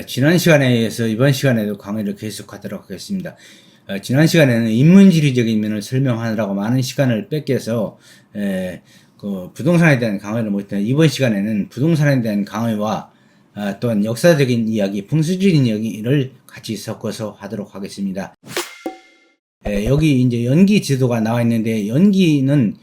지난 시간에 이어서 이번 시간에도 강의를 계속하도록 하겠습니다. 지난 시간에는 인문지리적인 면을 설명하느라고 많은 시간을 뺏겨서 그 부동산에 대한 강의를 못했는데, 이번 시간에는 부동산에 대한 강의와 또한 역사적인 이야기, 풍수지리 이야기를 같이 섞어서 하도록 하겠습니다. 여기 이제 연기 지도가 나와 있는데, 연기는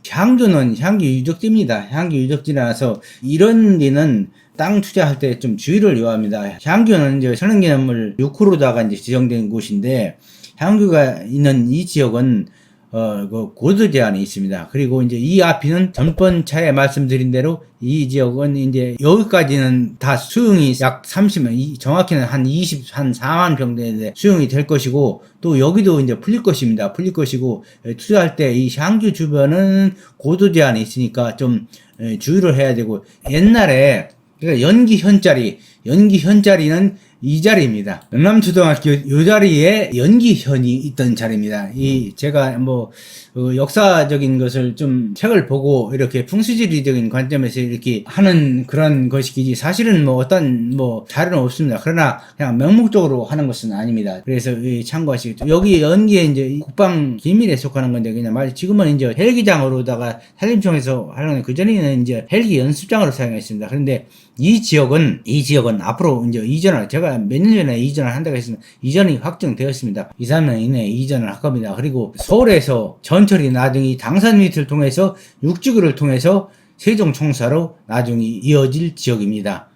향교는 향교 유적지입니다. 향교 유적지라서 이런 데는 땅 투자할 때 좀 주의를 요합니다. 향교는 이제 선릉기념물 6호로다가 이제 지정된 곳인데, 향교가 있는 이 지역은 그 고도 제한이 있습니다. 그리고 이제 이 앞에는 전번 차에 말씀드린 대로 이 지역은 이제 여기까지는 다 수용이 약 30만, 정확히는 한 4만 평 되는데 수용이 될 것이고, 또 여기도 이제 풀릴 것입니다. 풀릴 것이고, 투자할 때 이 향교 주변은 고도 제한이 있으니까 좀 주의를 해야 되고, 옛날에 그러니까 연기현자리는 이 자리입니다. 영남초등학교 요 자리에 연기현이 있던 자리입니다. 제가 역사적인 것을 좀 책을 보고 이렇게 풍수지리적인 관점에서 이렇게 하는 그런 것이지, 사실은 어떤 자료는 없습니다. 그러나 그냥 명목적으로 하는 것은 아닙니다. 그래서 참고하시겠죠. 여기 연기에 이제 국방 기밀에 속하는 건데, 그냥 지금은 이제 헬기장으로다가 산림청에서 하려는, 그전에는 이제 헬기 연습장으로 사용했습니다. 그런데 이 지역은 앞으로 이제 제가 몇 년 전에 이전을 한다고 했습니다. 이전이 확정되었습니다. 2, 3년 이내에 이전을 할 겁니다. 그리고 서울에서 전철이 나중에 당산 밑을 통해서 육지구를 통해서 세종 총사로 나중에 이어질 지역입니다.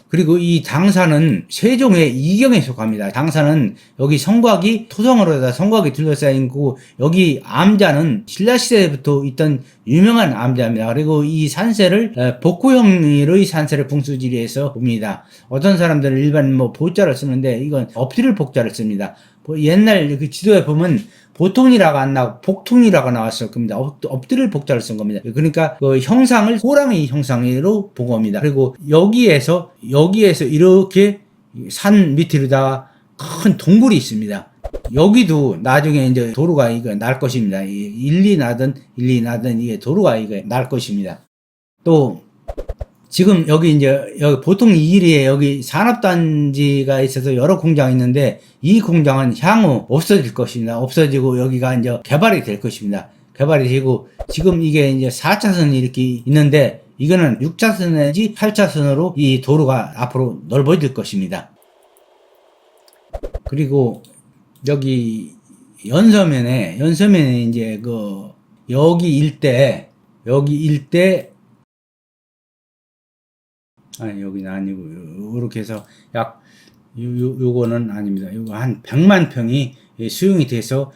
그리고 이 당산은 세종의 이경에 속합니다. 당산은 여기 성곽이 토성으로 성곽이 둘러싸인 거고, 여기 암자는 신라시대부터 있던 유명한 암자입니다. 그리고 이 산세를 복구형의 산세를 풍수지리에서 봅니다. 어떤 사람들은 일반 보자를 쓰는데, 이건 엎드릴 복자를 씁니다. 옛날 그 지도에 보면 보통이라고 안 나오고 복통이라고 나왔을 겁니다. 엎드릴 복자를 쓴 겁니다. 그러니까 그 형상을 호랑이 형상으로 본 겁니다. 그리고 여기에서 이렇게 산 밑으로다가 큰 동굴이 있습니다. 여기도 나중에 이제 도로가 이거 날 것입니다. 1리 나든 이게 도로가 이거 날 것입니다. 또 지금 여기 보통 이 일에 여기 산업단지가 있어서 여러 공장이 있는데, 이 공장은 향후 없어질 것입니다. 없어지고 여기가 이제 개발이 될 것입니다. 개발이 되고, 지금 이게 이제 4차선이 이렇게 있는데, 이거는 6차선 내지 8차선으로 이 도로가 앞으로 넓어질 것입니다. 그리고 여기 연서면에 이제 여기 일대 여기는 아니고, 이렇게 해서 요거는 아닙니다. 요거 한 100만 평이 수용이 돼서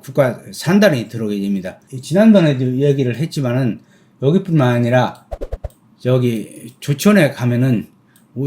국가 산단이 들어오게 됩니다. 지난번에도 얘기를 했지만은, 여기뿐만 아니라 저기 조천에 가면은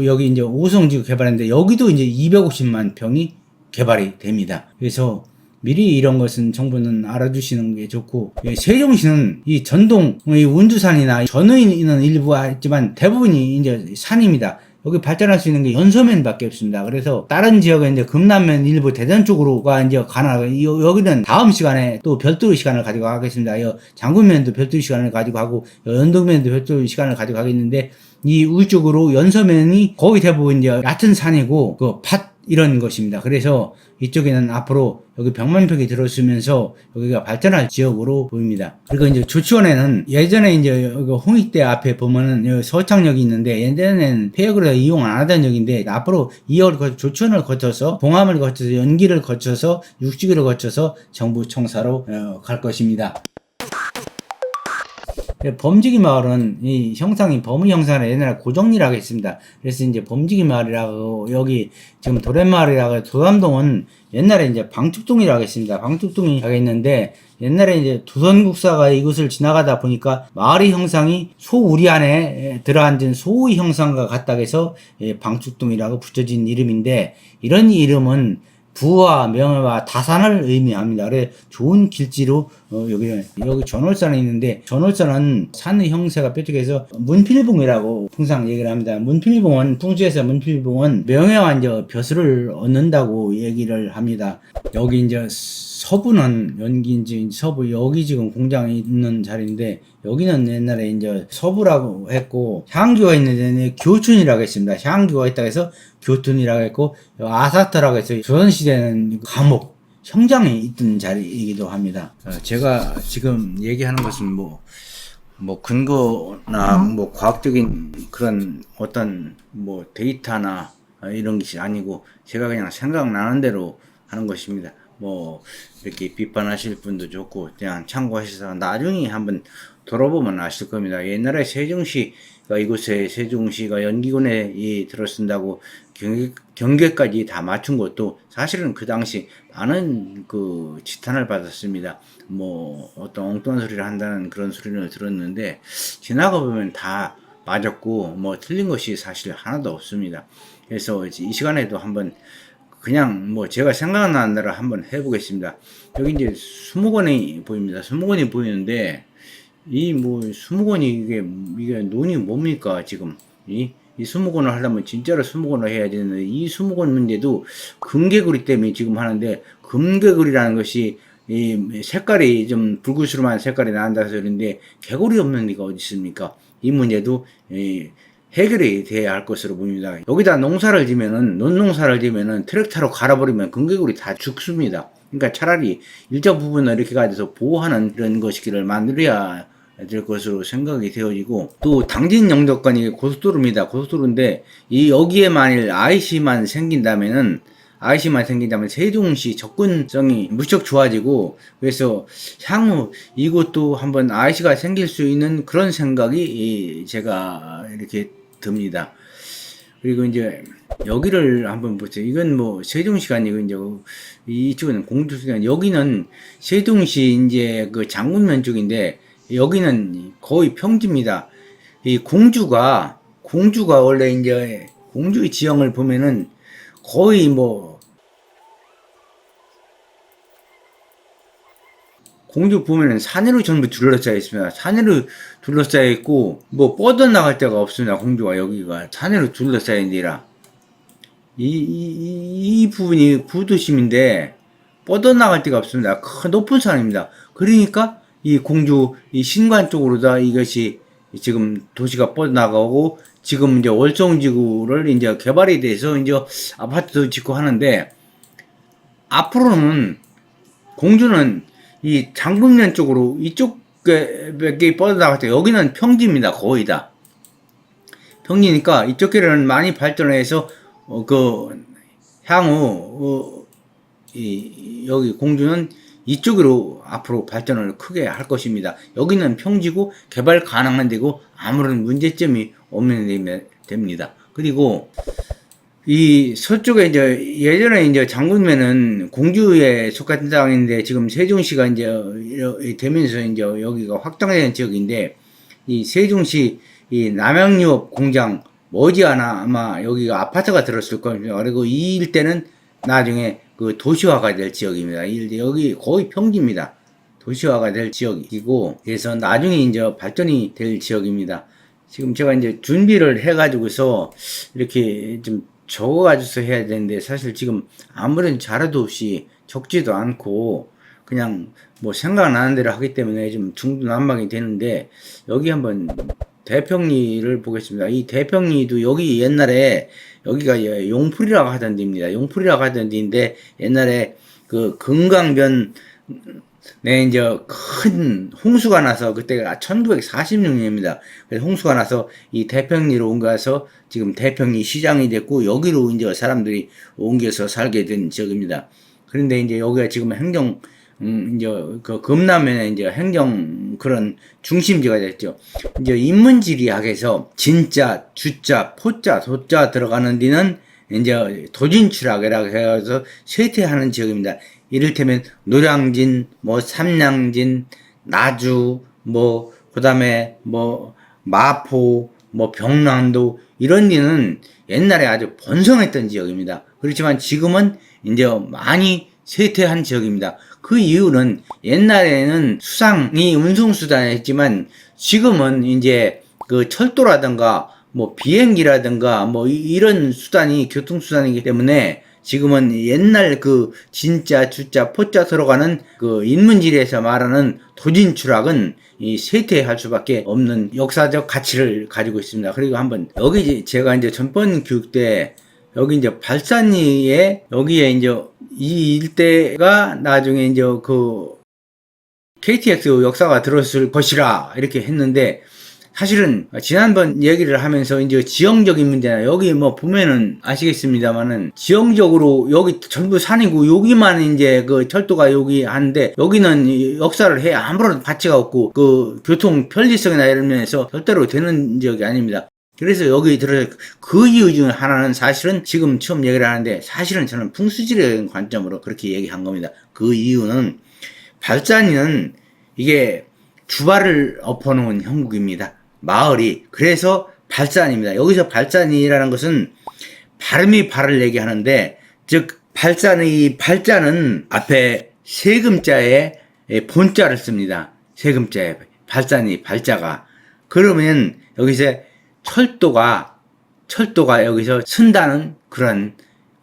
여기 이제 오송지구 개발했는데, 여기도 이제 250만 평이 개발이 됩니다. 그래서 미리 이런 것은 정부는 알아주시는 게 좋고, 세종시는 이 전동, 운두산이나 전의는 일부가 있지만 대부분이 이제 산입니다. 여기 발전할 수 있는 게 연서면밖에 없습니다. 그래서 다른 지역은 이제 금남면 일부 대전 쪽으로가 이제 여기는 다음 시간에 또 별도의 시간을 가지고 가겠습니다. 장군면도 별도의 시간을 가지고 가고, 연동면도 별도의 시간을 가지고 가겠는데, 이 우쪽으로 연서면이 거의 대부분 이제 얕은 산이고 밭 이런 것입니다. 그래서 이쪽에는 앞으로 여기 100만 평이 들어서면서 여기가 발전할 지역으로 보입니다. 그리고 이제 조치원에는 예전에 이제 여기 홍익대 앞에 보면은 여기 서창역이 있는데, 예전에는 폐역으로 이용 안 하던 역인데, 앞으로 이 역을 조치원을 거쳐서 봉암을 거쳐서 연기를 거쳐서 육지구를 거쳐서 정부 청사로 갈 것입니다. 범지기 마을은 이 형상이 범의 형상을 옛날에 고정리라고 했습니다. 그래서 이제 범지기 마을이라고, 여기 지금 도련마을이라고, 도담동은 옛날에 이제 방축동이라고 했습니다. 방축동이라고 했는데, 옛날에 이제 조선국사가 이곳을 지나가다 보니까 마을의 형상이 소우리 안에 들어앉은 소의 형상과 같다고 해서 방축동이라고 붙여진 이름인데, 이런 이름은 부와 명예와 다산을 의미합니다. 그래서 좋은 길지로 여기 전월산이 있는데, 전월산은 산의 형세가 뾰족해서 문필봉이라고 항상 얘기를 합니다. 풍수에서 문필봉은 명예와 이제 벼슬을 얻는다고 얘기를 합니다. 여기 이제 서부는 서부, 여기 지금 공장이 있는 자리인데, 여기는 옛날에 이제 서부라고 했고, 향교가 있는 데는 교촌이라고 했습니다. 향교가 있다고 해서 교촌이라고 했고, 아사트라고 해서 조선시대는 감옥, 형장이 있던 자리이기도 합니다. 제가 지금 얘기하는 것은 뭐 근거나 뭐 과학적인 그런 어떤 뭐 데이터나 이런 것이 아니고, 제가 그냥 생각나는 대로 하는 것입니다. 뭐 이렇게 비판하실 분도 좋고 그냥 참고하셔서 나중에 한번 돌아보면 아실 겁니다. 옛날에 세종시가 이곳에 세종시가 연기군에 들어선다고 경계까지 다 맞춘 것도 사실은 그 당시 많은 그 지탄을 받았습니다. 뭐 어떤 엉뚱한 소리를 한다는 그런 소리를 들었는데, 지나가 보면 다 맞았고 뭐 틀린 것이 사실 하나도 없습니다. 그래서 이 시간에도 한번 그냥 뭐 제가 생각나는 대로 한번 해보겠습니다. 여기 이제 수목원이 보입니다. 수목원이 보이는데, 이 뭐 수목원이 이게 논이 뭡니까 지금? 이 수목원을 하려면 진짜로 수목원을 해야 되는데, 이 수목원 문제도 금개구리 때문에 지금 하는데, 금개구리라는 것이 이 색깔이 좀 붉으스름한 색깔이 난다서 그런데 개구리 없는 데가 어디 있습니까? 이 문제도 해결이 돼야 할 것으로 보입니다. 여기다 농사를 지면은, 논농사를 지면은 트랙터로 갈아버리면 금개구리 다 죽습니다. 그러니까 차라리 일정 부분을 이렇게 가져서 보호하는 이런 것이기를 만들어야 될 것으로 생각이 되어지고, 또 당진 영덕간이 고속도로입니다. 고속도로인데, 여기에 만일 IC만 생긴다면 세종시 접근성이 무척 좋아지고, 그래서 향후 이곳도 한번 IC가 생길 수 있는 그런 생각이 제가 이렇게 듭니다. 그리고 이제 여기를 한번 보세요. 이건 뭐 세종시가 아니고 이제 이쪽은 공주시가, 여기는 세종시 이제 그 장군면 쪽인데, 여기는 거의 평지입니다. 이 공주가 원래 이제 공주의 지형을 보면은 거의 뭐 공주 보면은 산으로 전부 둘러싸여 있습니다. 산으로 둘러싸여 있고 뭐 뻗어나갈 데가 없습니다. 공주가 여기가 산으로 둘러싸여 있느라 이 부분이 부도심인데 뻗어나갈 데가 없습니다. 큰 높은 산입니다. 그러니까 이 공주 이 신관 쪽으로다 이것이 지금 도시가 뻗어나가고, 지금 이제 월성지구를 이제 개발이 돼서 이제 아파트도 짓고 하는데, 앞으로는 공주는 이 장군면 쪽으로 이쪽에 몇 개 뻗어나갈 때, 여기는 평지입니다. 거의 다 평지니까 이쪽 길은 많이 발전해서 향후 여기 공주는 이쪽으로 앞으로 발전을 크게 할 것입니다. 여기는 평지고 개발 가능한 데고 아무런 문제점이 없는 데입니다. 그리고 이 서쪽에 이제 예전에 이제 장군면은 공주에 속한 땅인데, 지금 세종시가 이제 되면서 이제 여기가 확장되는 지역인데, 이 세종시 이 남양유업 공장 머지않아 아마 여기가 아파트가 들었을 겁니다. 그리고 이 일대는 나중에 그 도시화가 될 지역입니다. 여기 거의 평지입니다. 도시화가 될 지역이고, 그래서 나중에 이제 발전이 될 지역입니다. 지금 제가 이제 준비를 해가지고서 이렇게 좀 적어가지고서 해야 되는데, 사실 지금 아무런 자료도 없이 적지도 않고 그냥 뭐 생각나는 대로 하기 때문에 좀 중구난방이 되는데, 여기 한번 대평리를 보겠습니다. 이 대평리도 여기 옛날에 여기가 용풀이라고 하던 데입니다. 용풀이라고 하던 데인데, 옛날에 그 금강변에 이제 큰 홍수가 나서, 그때가 1946년입니다. 그래서 홍수가 나서 이 대평리로 옮겨서 지금 대평리 시장이 됐고, 여기로 이제 사람들이 옮겨서 살게 된 지역입니다. 그런데 이제 여기가 지금 이제 그 금남면에 이제 행정 그런 중심지가 됐죠. 이제 인문지리학에서 진자, 주자, 포자, 도자 들어가는 데는 이제 도진출학이라고 해서 쇠퇴하는 지역입니다. 이를테면 노량진, 뭐 삼량진, 나주, 뭐 그다음에 뭐 마포, 뭐 병랑도, 이런 데는 옛날에 아주 번성했던 지역입니다. 그렇지만 지금은 이제 많이 쇠퇴한 지역입니다. 그 이유는 옛날에는 수상이 운송수단이었지만, 지금은 이제 그 철도라든가 뭐 비행기라든가 뭐 이런 수단이 교통수단이기 때문에 지금은 옛날 그 진짜 주자 포자 들어가는 그 인문지리에서 말하는 도진 추락은 이 쇠퇴할 수밖에 없는 역사적 가치를 가지고 있습니다. 그리고 한번 여기 제가 이제 전번 교육 때 여기 이제 발산리에 여기에 이제 이 일대가 나중에 이제 그 KTX 역사가 들었을 것이라 이렇게 했는데, 사실은 지난번 얘기를 하면서 이제 지형적인 문제나 여기 뭐 보면은 아시겠습니다만은 지형적으로 여기 전부 산이고 여기만 이제 그 철도가 여기 한데 여기는 역사를 해 아무런 가치가 없고 그 교통 편리성이나 이런 면에서 절대로 되는 지역이 아닙니다. 그래서 여기 들어서 그 이유 중 하나는 사실은 지금 처음 얘기를 하는데 사실은 저는 풍수지리적인 관점으로 그렇게 얘기한 겁니다. 그 이유는 발산이는 이게 주발을 엎어놓은 형국입니다. 마을이. 그래서 발산입니다. 여기서 발산이라는 것은 발음이 발을 얘기하는데, 즉 발산의 발자는 앞에 세금자에 본자를 씁니다. 세금자에 발산이 발자가. 그러면 여기서 철도가 여기서 쓴다는 그런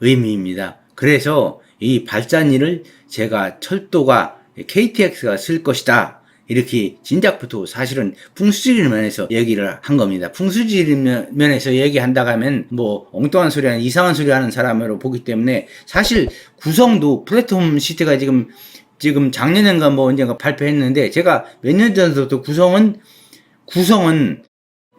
의미입니다. 그래서 이 발산이를 제가 철도가 KTX가 쓸 것이다 이렇게 진작부터 사실은 풍수지리 면에서 얘기를 한 겁니다. 풍수지리 면에서 얘기한다고 하면 뭐 엉뚱한 소리 하는 이상한 소리 하는 사람으로 보기 때문에, 사실 구성도 플랫폼 시트가 지금 작년인가 뭐 언젠가 발표했는데, 제가 몇 년 전부터 구성은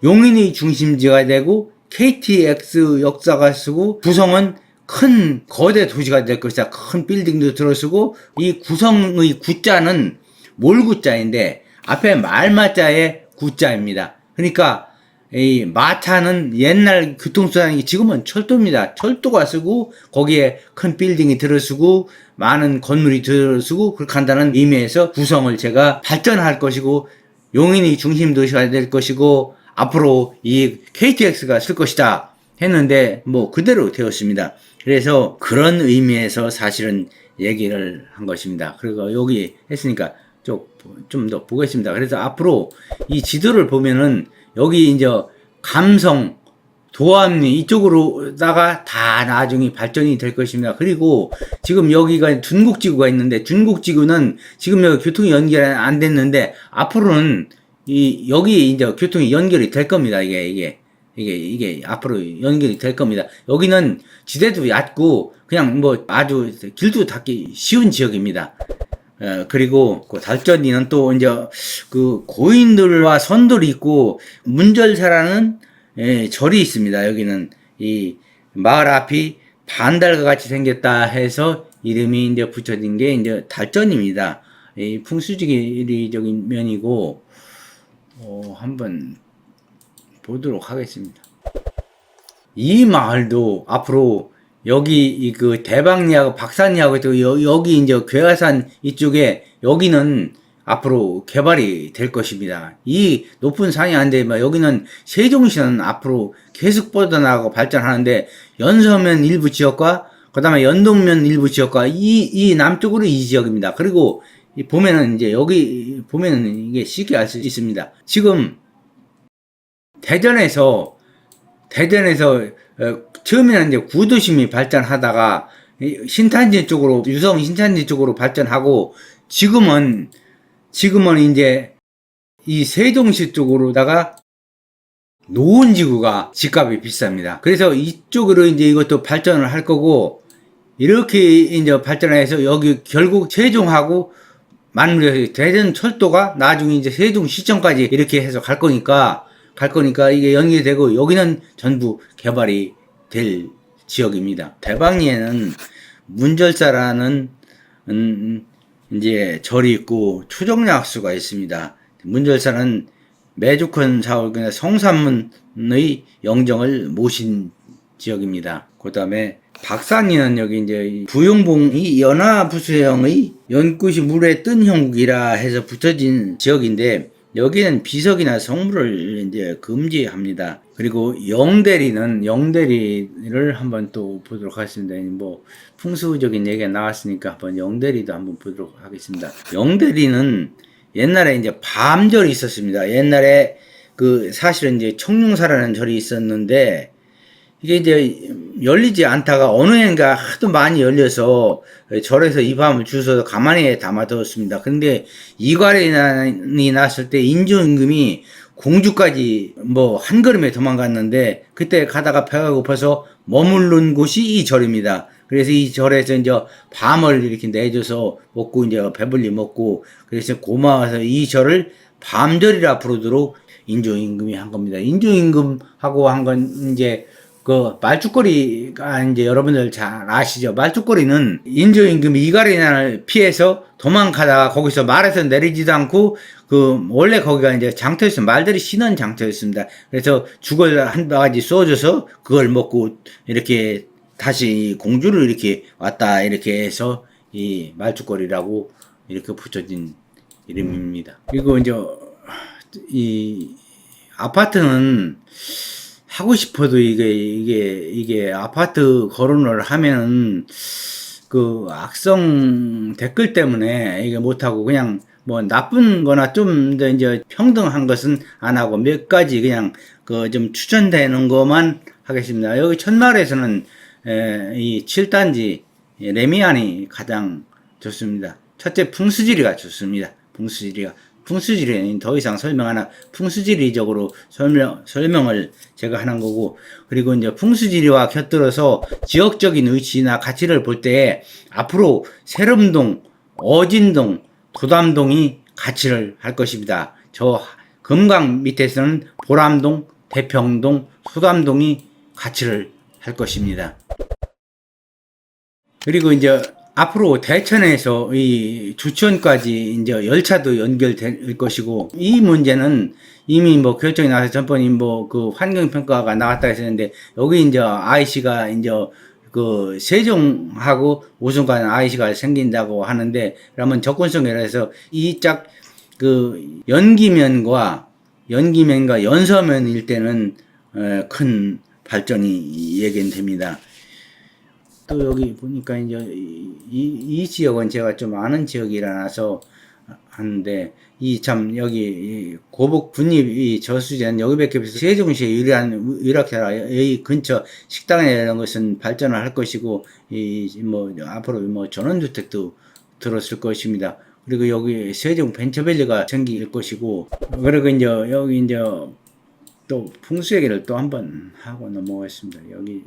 용인이 중심지가 되고 KTX 역사가 쓰고, 구성은 큰 거대 도시가 될 것이다. 큰 빌딩도 들어서고, 이 구성의 구자는 몰구자인데 앞에 말마자의 구자입니다. 그러니까 이 마차는 옛날 교통수단이 지금은 철도입니다. 철도가 쓰고 거기에 큰 빌딩이 들어서고 많은 건물이 들어서고 그렇게 한다는 의미에서 구성을 제가 발전할 것이고 용인이 중심 도시가 될 것이고 앞으로 이 KTX가 쓸 것이다 했는데 뭐 그대로 되었습니다. 그래서 그런 의미에서 사실은 얘기를 한 것입니다. 그리고 여기 했으니까 좀 더 보겠습니다. 그래서 앞으로 이 지도를 보면은 여기 이제 감성, 도암리 이쪽으로다가 다 나중에 발전이 될 것입니다. 그리고 지금 여기가 중국지구가 있는데, 중국지구는 지금 여기 교통이 연결이 안 됐는데 앞으로는 여기 이제 교통이 연결이 될 겁니다. 이게 앞으로 연결이 될 겁니다. 여기는 지대도 얕고 그냥 뭐 아주 길도 닿기 쉬운 지역입니다. 그리고 그 달전이는 또 이제 그 고인들과 선돌이 있고 문절사라는 절이 있습니다. 여기는 이 마을 앞이 반달과 같이 생겼다 해서 이름이 이제 붙여진 게 이제 달전입니다. 이 풍수지리적인 면이고 한번 보도록 하겠습니다. 이 마을도 앞으로 여기 그 대방리하고 박산리하고 또 여기 이제 괴하산 이쪽에 여기는 앞으로 개발이 될 것입니다. 이 높은 산이 아닌데 여기는 세종시는 앞으로 계속 뻗어나가고 발전하는데, 연서면 일부 지역과 그다음에 연동면 일부 지역과 이 남쪽으로 이 지역입니다. 그리고 보면은 이제 여기 보면은 이게 쉽게 알 수 있습니다. 지금 대전에서 처음에는 이제 구도심이 발전하다가 신탄지 쪽으로, 유성 신탄지 쪽으로 발전하고, 지금은 이제 이 세종시 쪽으로다가 노원지구가 집값이 비쌉니다. 그래서 이쪽으로 이제 이것도 발전을 할 거고, 이렇게 이제 발전해서 여기 결국 세종하고 맞물려서 대전 철도가 나중에 이제 세종시청까지 이렇게 해서 갈 거니까 이게 연계되고, 여기는 전부 개발이 될 지역입니다. 대방리에는 문절사라는 이제 절이 있고 초정약수가 있습니다. 문절사는 매주큰 사월 성산문의 영정을 모신 지역입니다. 그 다음에 박산리는 여기 이제 부용봉이 연화부수형의 연꽃이 물에 뜬 형국이라 해서 붙여진 지역인데, 여기는 비석이나 성물을 이제 금지합니다. 그리고 영대리를 한번 또 보도록 하겠습니다. 뭐 풍수적인 얘기가 나왔으니까 한번 영대리도 한번 보도록 하겠습니다. 영대리는 옛날에 이제 밤절이 있었습니다. 옛날에 그 사실은 이제 청룡사라는 절이 있었는데, 이게 이제 열리지 않다가 어느 해인가 하도 많이 열려서 절에서 이 밤을 주워서 가만히 담아두었습니다. 그런데 이괄이 났을 때 인조임금이 공주까지 뭐 한 걸음에 도망갔는데 그때 가다가 배가 고파서 머무른 곳이 이 절입니다. 그래서 이 절에서 이제 밤을 이렇게 내줘서 먹고 이제 배불리 먹고 그래서 고마워서 이 절을 밤절이라 부르도록 인조임금이 한 겁니다. 인조임금하고 한 건 이제 그 말죽거리가 이제 여러분들 잘 아시죠? 말죽거리는 인조임금이 이괄이난을 피해서 도망가다가 거기서 말에서 내리지도 않고 그 원래 거기가 이제 장터였습니다. 말들이 쉬는 장터였습니다. 그래서 죽을 한 바가지 쏘줘서 그걸 먹고 이렇게 다시 공주를 이렇게 왔다 이렇게 해서 이 말죽거리라고 이렇게 붙여진 이름입니다. 그리고 이제 이 아파트는 하고 싶어도 이게 아파트 거론을 하면은 그 악성 댓글 때문에 이게 못하고 그냥 뭐 나쁜 거나 좀 더 이제 평등한 것은 안 하고 몇 가지 그냥 그 좀 추천되는 것만 하겠습니다. 여기 첫마을에서는 이 7단지 레미안이 가장 좋습니다. 첫째 풍수지리가 좋습니다. 풍수지리는 더 이상 설명 하나 풍수지리적으로 설명을 제가 하는 거고 그리고 이제 풍수지리와 곁들여서 지역적인 위치나 가치를 볼 때 앞으로 세름동, 어진동, 도담동이 가치를 할 것입니다. 저 금강 밑에서는 보람동, 대평동, 소담동이 가치를 할 것입니다. 그리고 이제 앞으로 대천에서 이 주천까지 이제 열차도 연결될 것이고 이 문제는 이미 뭐 결정이 나서 전번에 뭐 그 환경평가가 나왔다 했었는데 여기 이제 IC가 이제 그 세종하고 오송간 IC가 생긴다고 하는데 그러면 접근성이라 해서 이 짝 그 연기면과 연서면일 때는 큰 발전이 예견됩니다. 또 여기 보니까 이제 이 지역은 제가 좀 아는 지역이라서 하는데 이 참 여기 고북 군립 이 저수지는 여기밖에 없어서 세종시에 유리한 유락해라 여기 근처 식당에 이런 것은 발전을 할 것이고 이 뭐 앞으로 뭐 전원주택도 들었을 것입니다. 그리고 여기 세종 벤처밸리가 생길 것이고 그리고 이제 여기 이제 또 풍수 얘기를 또 한번 하고 넘어가겠습니다. 여기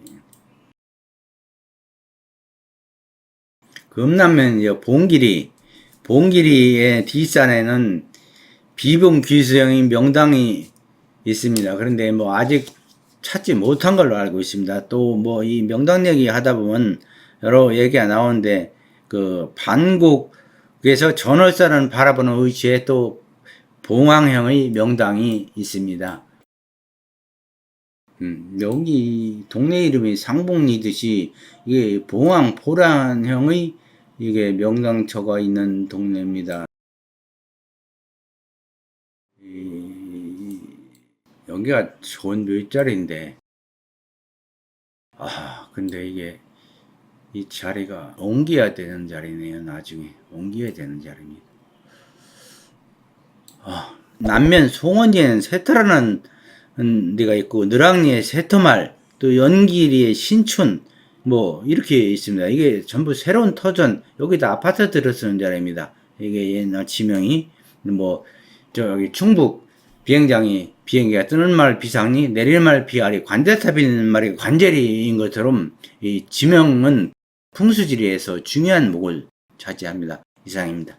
금남면 이제 봉길이의 뒷산에는 비봉 귀수형인 명당이 있습니다. 그런데 뭐 아직 찾지 못한 걸로 알고 있습니다. 또 뭐 이 명당 얘기 하다 보면 여러 얘기가 나오는데 그 반곡에서 전월산을 바라보는 위치에 또 봉황형의 명당이 있습니다. 여기 동네 이름이 상봉리듯이 이게 봉황 보란형의 이게 명당처가 있는 동네입니다. 여기가 좋은 묘자리인데 근데 이게 이 자리가 옮겨야 되는 자리네요. 나중에 옮겨야 되는 자리입니다. 남면 송원지에는 세터라는 데가 있고 느랑리에 세터말 또 연길이에 신춘 뭐 이렇게 있습니다. 이게 전부 새로운 터전 여기다 아파트 들어서는 자리입니다. 이게 옛날 지명이 뭐 저기 충북 비행장이 비행기가 뜨는 말 비상리 내리는 말 비아리 관제탑이는 말이 관제리인 것처럼 이 지명은 풍수지리에서 중요한 목을 차지합니다. 이상입니다.